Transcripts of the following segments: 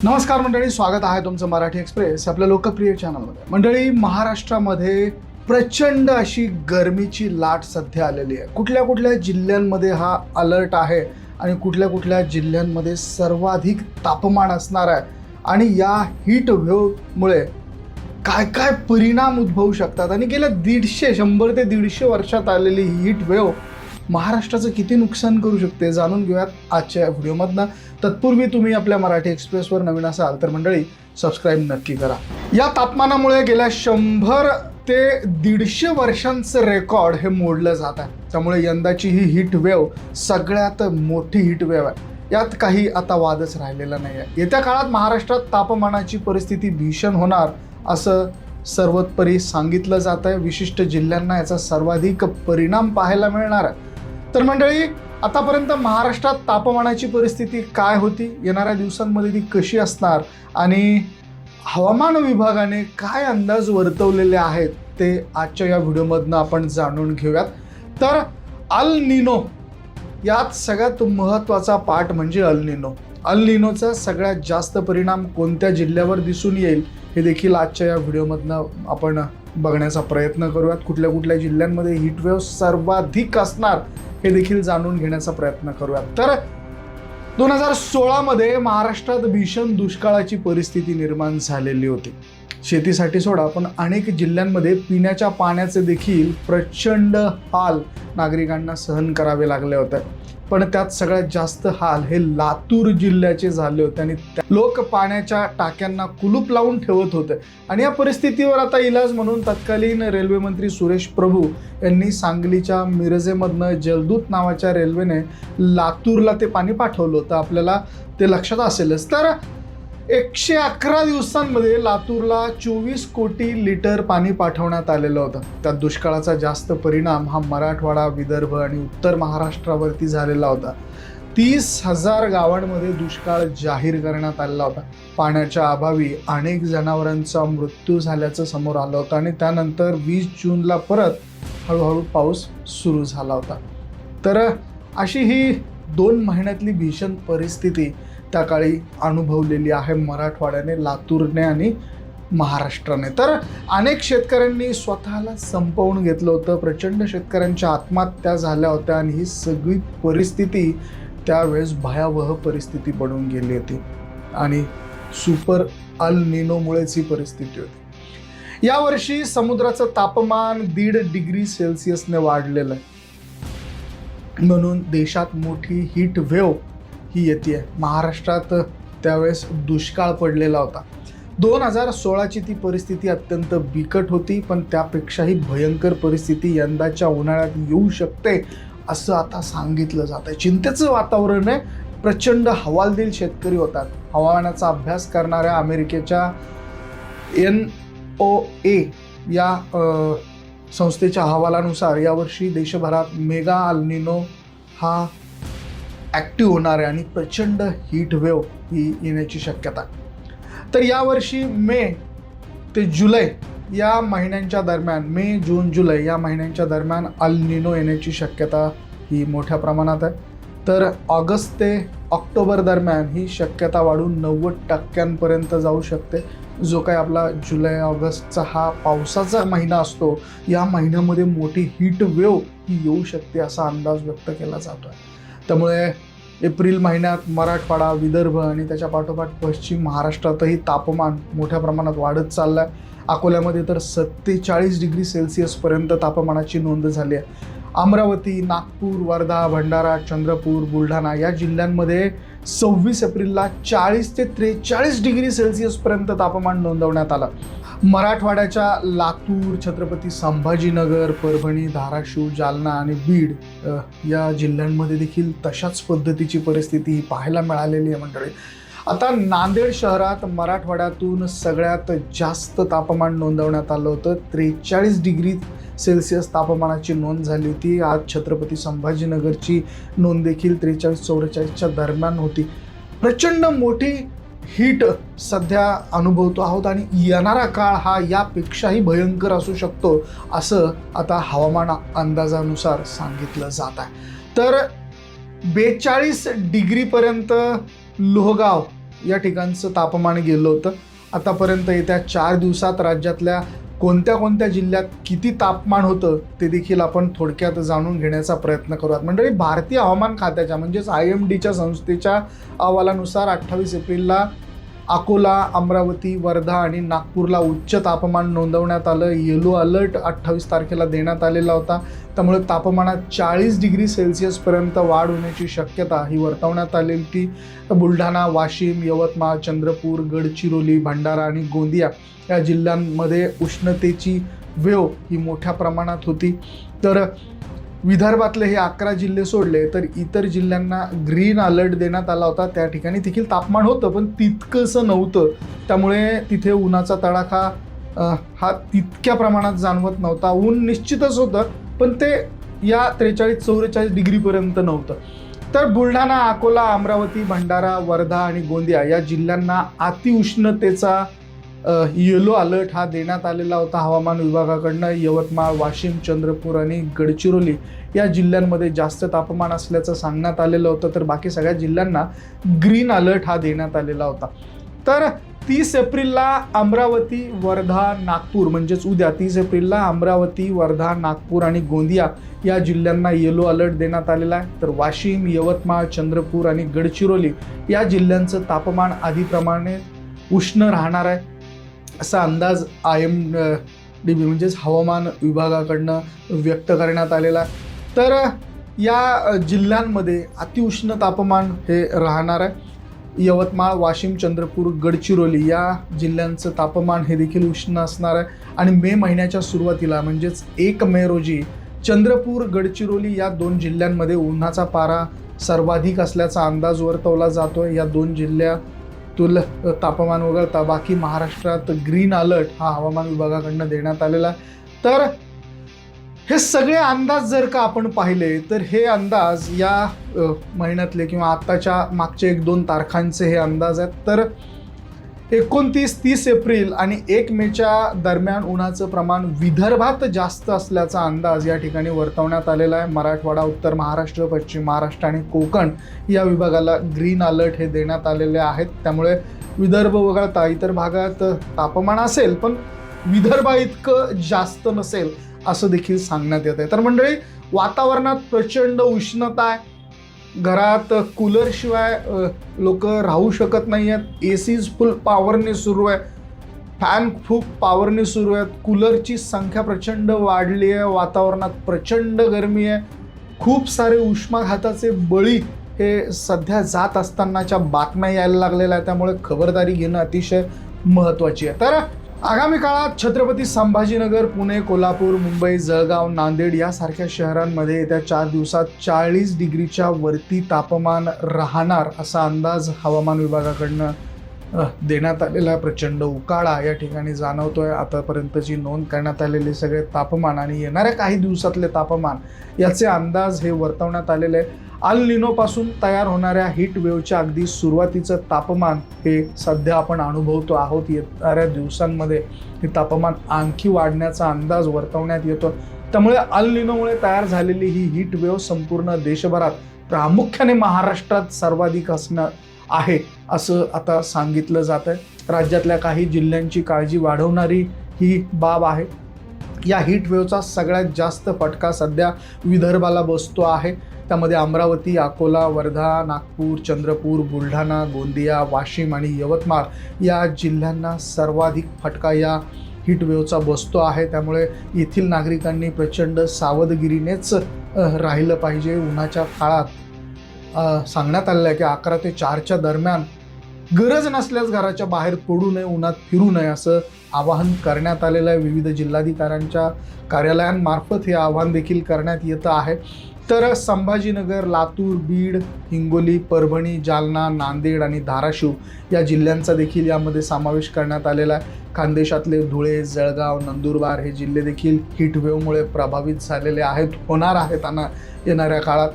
नमस्कार मंडळी, स्वागत आहे तुमचं मराठी एक्सप्रेस आपल्या लोकप्रिय चॅनलमध्ये. मंडळी, महाराष्ट्रामध्ये प्रचंड अशी गरमीची लाट सध्या आलेली आहे. कुठल्या कुठल्या जिल्ह्यांमध्ये हा अलर्ट आहे आणि कुठल्या कुठल्या जिल्ह्यांमध्ये सर्वाधिक तापमान असणार आहे आणि या हीट वेव्हमुळे काय काय परिणाम उद्भवू शकतात आणि गेल्या 100 ते 150 वर्षात आलेली हीट वेव्ह महाराष्ट्राचं किती नुकसान करू शकते जाणून घेऊयात आजच्या या व्हिडिओमधनं. तत्पूर्वी तुम्ही आपल्या मराठी एक्सप्रेसवर नवीन असाल तर मंडळी सबस्क्राईब नक्की करा. या तापमानामुळे गेल्या 100 ते 150 वर्षांचं रेकॉर्ड हे मोडलं जात आहे. त्यामुळे यंदाची ही हीट वेव्ह सगळ्यात मोठी हीट वेव्ह आहे. यात काही आता वादच राहिलेला नाही आहे. येत्या काळात महाराष्ट्रात तापमानाची परिस्थिती भीषण होणार असं सर्वोपरी सांगितलं जात आहे. विशिष्ट जिल्ह्यांना याचा सर्वाधिक परिणाम पाहायला मिळणार आहे. तर मंडळी, आतापर्यंत महाराष्ट्रात तापमानाची परिस्थिती काय होती, येणाऱ्या दिवसांमध्ये ती कशी असणार आणि हवामान विभागाने काय अंदाज वर्तवलेले आहेत ते आजच्या या व्हिडिओमधनं आपण जाणून घेऊयात. तर अल निनो, यात सगळ्यात महत्त्वाचा पार्ट म्हणजे अल निनो. अल निनोचा सगळ्यात जास्त परिणाम कोणत्या जिल्ह्यावर दिसून येईल हे देखील आजच्या या व्हिडिओमधनं आपण बघण्याचा प्रयत्न करूयात. कुठल्या कुठल्या जिल्ह्यांमध्ये हीटवेव्ह सर्वाधिक असणार हे देखील जाणून घेण्याचा प्रयत्न करूयात. तर 2016 मध्ये महाराष्ट्रात भीषण दुष्काळाची परिस्थिती निर्माण झालेली होती. शेतीसाठी सोडा, पण अनेक जिल्ह्यांमध्ये पिण्याच्या पाण्याचे देखील प्रचंड हाल नागरिकांना सहन करावे लागले होते. पण त्यात सगळ्यात जास्त हाल हे लातूर जिल्ह्याचे झाले होते आणि लोक पाण्याच्या टाक्यांना कुलूप लावून ठेवत होते. आणि या परिस्थितीवर आता इलाज म्हणून तत्कालीन रेल्वे मंत्री सुरेश प्रभू यांनी सांगलीच्या मिरजेमधनं जलदूत नावाच्या रेल्वेने लातूरला ते पाणी पाठवलं होतं. आपल्याला ते लक्षात असेलच. तर 111 दिवसांमध्ये लातूरला 24 कोटी लिटर पाणी पाठवण्यात आलेलं होतं. त्यात दुष्काळाचा जास्त परिणाम हा मराठवाडा, विदर्भ आणि उत्तर महाराष्ट्रावरती झालेला होता. 30,000 गावांमध्ये दुष्काळ जाहीर करण्यात आलेला होता. पाण्याच्या अभावी अनेक जनावरांचा मृत्यू झाल्याचं समोर आलं होतं आणि त्यानंतर 20 जूनला परत हळूहळू पाऊस सुरू झाला होता. तर अशी ही 2 महिन्यातली भीषण परिस्थिती त्या काळी अनुभवलेली आहे मराठवाड्याने, लातूरने आणि महाराष्ट्राने. तर अनेक शेतकऱ्यांनी स्वतःला संपवून घेतलं होतं. प्रचंड शेतकऱ्यांच्या आत्महत्या झाल्या होत्या आणि ही सगळी परिस्थिती त्यावेळेस भयावह परिस्थिती बनून गेली होती आणि सुपर अल निनोमुळेच ही परिस्थिती होती. यावर्षी समुद्राचं तापमान 1.5 डिग्री सेल्सिअसने वाढलेलं आहे. म्हणून देशात मोठी हीट वेव्ह ही येते. महाराष्ट्रात त्यावेळेस दुष्काळ पडलेला होता. 2016ची ती परिस्थिती अत्यंत बिकट होती, पण त्यापेक्षाही भयंकर परिस्थिती यंदाच्या उन्हाळ्यात येऊ शकते असं आता सांगितलं जात आहे. चिंतेचं वातावरण आहे. प्रचंड हवालदिल शेतकरी होतात. हवामानाचा अभ्यास करणाऱ्या अमेरिकेच्या NOAA या संस्थेच्या अहवालानुसार यावर्षी देशभरात मेगा अल निनो हा ॲक्टिव्ह होणार आहे आणि प्रचंड हीट वेव्ह ही येण्याची शक्यता. तर यावर्षी मे ते जुलै या महिन्यांच्या दरम्यान, मे, जून, जुलै या महिन्यांच्या दरम्यान अल निनो येण्याची शक्यता ही मोठ्या प्रमाणात आहे. तर ऑगस्ट ते ऑक्टोबर दरम्यान ही शक्यता वाढून 90% जाऊ शकते. जो काही आपला जुलै ऑगस्टचा हा पावसाचा महिना असतो, या महिन्यामध्ये मोठी हीट वेव्ह ही येऊ शकते असा अंदाज व्यक्त केला जातो आहे. त्यामुळे एप्रिल महिन्यात मराठवाडा, विदर्भ आणि त्याच्या पाठोपाठ पश्चिम महाराष्ट्रातही तापमान मोठ्या प्रमाणात वाढत चाललं आहे. अकोल्यामध्ये तर 47 डिग्री सेल्सिअसपर्यंत तापमानाची नोंद झाली आहे. अमरावती, नागपूर, वर्धा, भंडारा, चंद्रपूर, बुलढाणा या जिल्ह्यांमध्ये 26 एप्रिलला 40 ते 43 डिग्री सेल्सिअसपर्यंत तापमान नोंदवण्यात आलं. मराठवाड्याच्या लातूर, छत्रपती संभाजीनगर, परभणी, धाराशिव, जालना आणि बीड या जिल्ह्यांमध्ये देखील तशाच पद्धतीची परिस्थिती पाहायला मिळालेली आहे मंडळी. आता नांदेड शहरात मराठवाड्यातून सगळ्यात जास्त तापमान नोंदवण्यात आलं होतं. 43 डिग्री सेल्सिअस तापमानाची नोंद झाली होती. आज छत्रपती संभाजीनगरची नोंद देखील 43-44च्या दरम्यान होती. प्रचंड मोठी हीट सध्या अनुभवतो आहोत आणि येणारा काळ हा यापेक्षाही भयंकर असू शकतो असं आता हवामान अंदाजानुसार सांगितलं जात आहे. तर 42 डिग्रीपर्यंत लोहगाव या ठिकाणचं तापमान गेलं होतं. आतापर्यंत येत्या 4 दिवसात राज्यातल्या कोणत्या कोणत्या जिल्ह्यात किती तापमान होतं ते देखील आपण थोडक्यात जाणून घेण्याचा प्रयत्न करूयात. मंडळी, भारतीय हवामान खात्याच्या म्हणजेच IMDच्या संस्थेच्या अहवालानुसार 28 एप्रिलला अकोला, अमरावती, वर्धा आणि नागपूरला उच्च तापमान नोंदवण्यात आलं. येलो अलर्ट 28 तारखेला देण्यात आलेला होता. त्यामुळे तापमानात 40 डिग्री सेल्सिअसपर्यंत वाढ होण्याची शक्यता ही वर्तवण्यात आलेली होती. बुलढाणा, वाशिम, यवतमाळ, चंद्रपूर, गडचिरोली, भंडारा आणि गोंदिया या जिल्ह्यांमध्ये उष्णतेची वेव ही मोठ्या प्रमाणात होती. तर विदर्भातले हे 11 जिल्हे सोडले तर इतर जिल्ह्यांना ग्रीन अलर्ट देण्यात आला होता. त्या ठिकाणी देखील तापमान होतं पण तितकंसं नव्हतं. त्यामुळे तिथे उन्हाचा तडाखा हा तितक्या प्रमाणात जाणवत नव्हता. ऊन निश्चितच होतं पण ते या 43-44 डिग्रीपर्यंत नव्हतं. तर बुलढाणा, अकोला, अमरावती, भंडारा, वर्धा आणि गोंदिया या जिल्ह्यांना अतिउष्णतेचा येलो अलर्ट हा देण्यात आलेला होता हवामान विभागाकडनं. यवतमाळ, वाशिम, चंद्रपूर आणि गडचिरोली या जिल्ह्यांमध्ये जास्त तापमान असल्याचं सांगण्यात आलेलं होतं. तर बाकी सगळ्या जिल्ह्यांना ग्रीन अलर्ट हा देण्यात आलेला होता. तर 30 एप्रिलला अमरावती, वर्धा, नागपूर म्हणजेच उद्या 30 एप्रिलला अमरावती, वर्धा, नागपूर आणि गोंदिया या जिल्ह्यांना येलो अलर्ट देण्यात आलेला आहे. तर वाशिम, यवतमाळ, चंद्रपूर आणि गडचिरोली या जिल्ह्यांचं तापमान आधीप्रमाणे उष्ण राहणार आहे असा अंदाज IMD म्हणजेच हवामान विभागाकडनं व्यक्त करण्यात आलेला आहे. तर या जिल्ह्यांमध्ये अतिउष्ण तापमान हे राहणार आहे. यवतमाळ, वाशिम, चंद्रपूर, गडचिरोली या जिल्ह्यांचं तापमान हे देखील उष्ण असणार आहे. आणि मे महिन्याच्या सुरुवातीला म्हणजेच 1 मे रोजी चंद्रपूर, गडचिरोली या 2 जिल्ह्यांमध्ये उन्हाचा पारा सर्वाधिक असल्याचा अंदाज वर्तवला जातोय. या 2 जिल्ह्यातून तापमान वगळता बाकी महाराष्ट्रात ग्रीन अलर्ट हा हवामान विभागाकडनं देण्यात आलेला आहे. तर हे सगळे अंदाज जर का आपण पाहिले तर हे अंदाज या महिन्यातले किंवा आत्ताच्या मागच्या 1-2 तारखांचे हे अंदाज आहेत. तर 29, 30 एप्रिल आणि 1 मेच्या दरम्यान उन्हाचं प्रमाण विदर्भात जास्त असल्याचा अंदाज या ठिकाणी वर्तवण्यात आलेला आहे. मराठवाडा, उत्तर महाराष्ट्र, पश्चिम महाराष्ट्र आणि कोकण या विभागाला ग्रीन अलर्ट हे देण्यात आलेले आहेत. त्यामुळे विदर्भ वगळता इतर भागात तापमान असेल पण विदर्भा इतकं जास्त नसेल असं देखील सांगण्यात येत आहे. तर मंडळी, वातावरणात प्रचंड उष्णता आहे. घरात कूलरशिवाय लोक राहू शकत नाही आहेत. ACज फुल पॉवरने सुरू आहे, फॅन खूप पॉवरने सुरू आहेत. कूलरची संख्या प्रचंड वाढली आहे. वातावरणात प्रचंड गरमी आहे. खूप सारे उष्माघाताचे बळी हे सध्या जात असतानाच्या बातम्या यायला लागलेल्या आहेत. त्यामुळे खबरदारी घेणं अतिशय महत्त्वाची आहे. तर आगामी काळात छत्रपती संभाजीनगर, पुणे, कोल्हापूर, मुंबई, जळगाव, नांदेड यासारख्या शहरांमध्ये येत्या 4 दिवसात 40 डिग्रीच्या वरती तापमान राहणार असा अंदाज हवामान विभागाकडनं देण्यात आलेला. प्रचंड उकाडा या ठिकाणी जाणवतोय. आतापर्यंतची नोंद करण्यात आलेले सगळे तापमान आणि येणाऱ्या काही दिवसातले तापमान याचे अंदाज हे वर्तवण्यात आलेले आहे. अल निनोपासून तयार होणाऱ्या हीट वेव्हच्या अगदी सुरुवातीचं तापमान हे सध्या आपण अनुभवतो आहोत. येणाऱ्या दिवसांमध्ये हे तापमान आणखी वाढण्याचा अंदाज वर्तवण्यात येतो. त्यामुळे अल निनोमुळे तयार झालेली ही हीट वेव्ह संपूर्ण देशभरात प्रामुख्याने महाराष्ट्रात सर्वाधिक असणं आहे असं आता सांगितलं जात आहे. राज्यातल्या काही जिल्ह्यांची काळजी वाढवणारी ही बाब आहे. या हीट वेव्हचा सगळ्यात जास्त फटका सध्या विदर्भाला बसतो आहे. त्यामध्ये अमरावती, अकोला, वर्धा, नागपूर, चंद्रपूर, बुलढाणा, गोंदिया, वाशिम आणि यवतमाळ या जिल्ह्यांना सर्वाधिक फटका या हीट वेव्हचा बसतो आहे. त्यामुळे येथील नागरिकांनी प्रचंड सावधगिरीनेच राहिलं पाहिजे. उन्हाच्या काळात सांगण्यात आलेलं आहे की 11 ते 4च्या दरम्यान गरज नसल्यास घराच्या बाहेर पडू नये, उन्हात फिरू नये असं आवाहन करण्यात आलेलं आहे. विविध जिल्हाधिकाऱ्यांच्या कार्यालयांमार्फत हे आवाहन देखील करण्यात येतं आहे. तर संभाजीनगर, लातूर, बीड, हिंगोली, परभणी, जालना, नांदेड आणि धाराशिव या जिल्ह्यांचा देखील यामध्ये समावेश करण्यात आलेला आहे. खानदेशातले धुळे, जळगाव, नंदुरबार हे जिल्हे देखील हीट वेव्हमुळे प्रभावित झालेले आहेत, होणार आहेत येणाऱ्या काळात.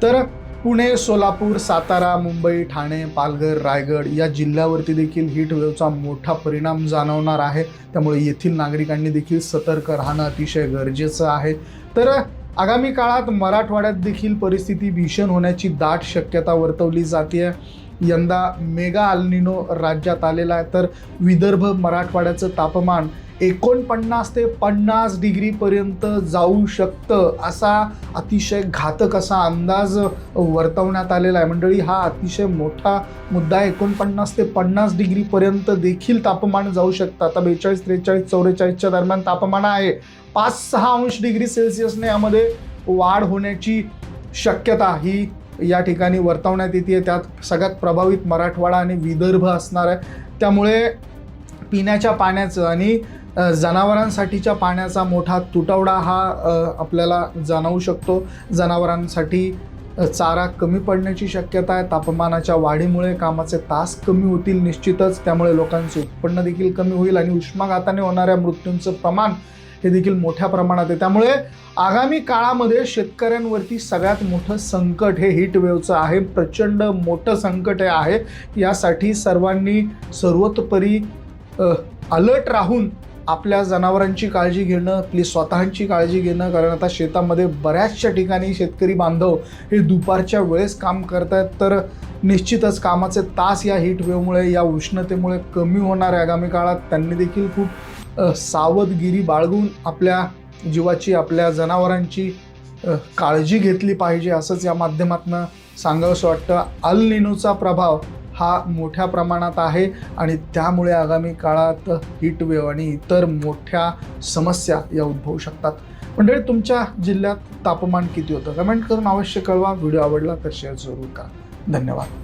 तर पुणे, सोलापूर, सातारा, मुंबई, ठाणे, पालघर, रायगड या जिल्ह्यावरती देखील हीट वेव्हचा मोठा परिणाम जाणवणार आहे. त्यामुळे येथील नागरिकांनी देखील सतर्क राहणं अतिशय गरजेचं आहे. तर आगामी काळात मराठवाड्यात देखील परिस्थिती भीषण होण्याची दाट शक्यता वर्तवली जाते. यंदा मेगा अल निनो राज्यात आलेला आहे, तर विदर्भ मराठवाड्याचं तापमान 49 ते 50 डिग्रीपर्यंत जाऊ शकतं, असा अतिशय घातक असा अंदाज वर्तवण्यात आलेला आहे. मंडळी, हा अतिशय मोठा मुद्दा आहे. 49 ते 50 डिग्रीपर्यंत देखील तापमान जाऊ शकतं. आता 42, 43, 44च्या दरम्यान तापमान आहे. 5-6 अंश डिग्री सेल्सिअसने यामध्ये वाढ होण्याची शक्यता ही या ठिकाणी वर्तवण्यात येते. त्यात सगळ्यात प्रभावित मराठवाडा आणि विदर्भ असणार आहे. त्यामुळे पिण्याच्या पाण्याचं आणि जनावरांसाठीच्या पाण्याचा मोठा तुटवडा हा आपल्याला जाणवू शकतो. जनावरांसाठी चारा कमी पडण्याची शक्यता आहे. तापमानाच्या वाढीमुळे कामाचे तास कमी होतील निश्चितच. त्यामुळे लोकांचे उत्पन्न देखील कमी होईल आणि उष्माघाताने होणाऱ्या मृत्यूंचं प्रमाण हे देखील मोठ्या प्रमाणात आहे. त्यामुळे आगामी काळामध्ये शेतकऱ्यांवरती सगळ्यात मोठं संकट हे हीट वेव्हचं आहे. प्रचंड मोठं संकट हे आहे. यासाठी सर्वांनी सर्वतोपरी अलर्ट राहून आपल्या जनावरांची काळजी घेणं, आपली स्वतःची काळजी घेणं. कारण आता शेतामध्ये बऱ्याचशा ठिकाणी शेतकरी बांधव हे दुपारच्या वेळेस काम करत आहेत, तर निश्चितच कामाचे तास या हीट वेव्हमुळे, या उष्णतेमुळे कमी होणार आहे. आगामी काळात त्यांनी देखील खूप सावधगिरी बाळगून आपल्या जीवाची, आपल्या जनावरांची काळजी घेतली पाहिजे, असंच या माध्यमातून सांगावंसं वाटतं. अल निनोचा प्रभाव हा मोठ्या प्रमाणात आहे आणि त्यामुळे आगामी काळात हीट वेव्ह आणि इतर मोठ्या समस्या या उद्भवू शकतात. मंडळी, तुमच्या जिल्ह्यात तापमान किती होतं कमेंट करून अवश्य कळवा. व्हिडिओ आवडला तर शेअर जरूर करा. धन्यवाद.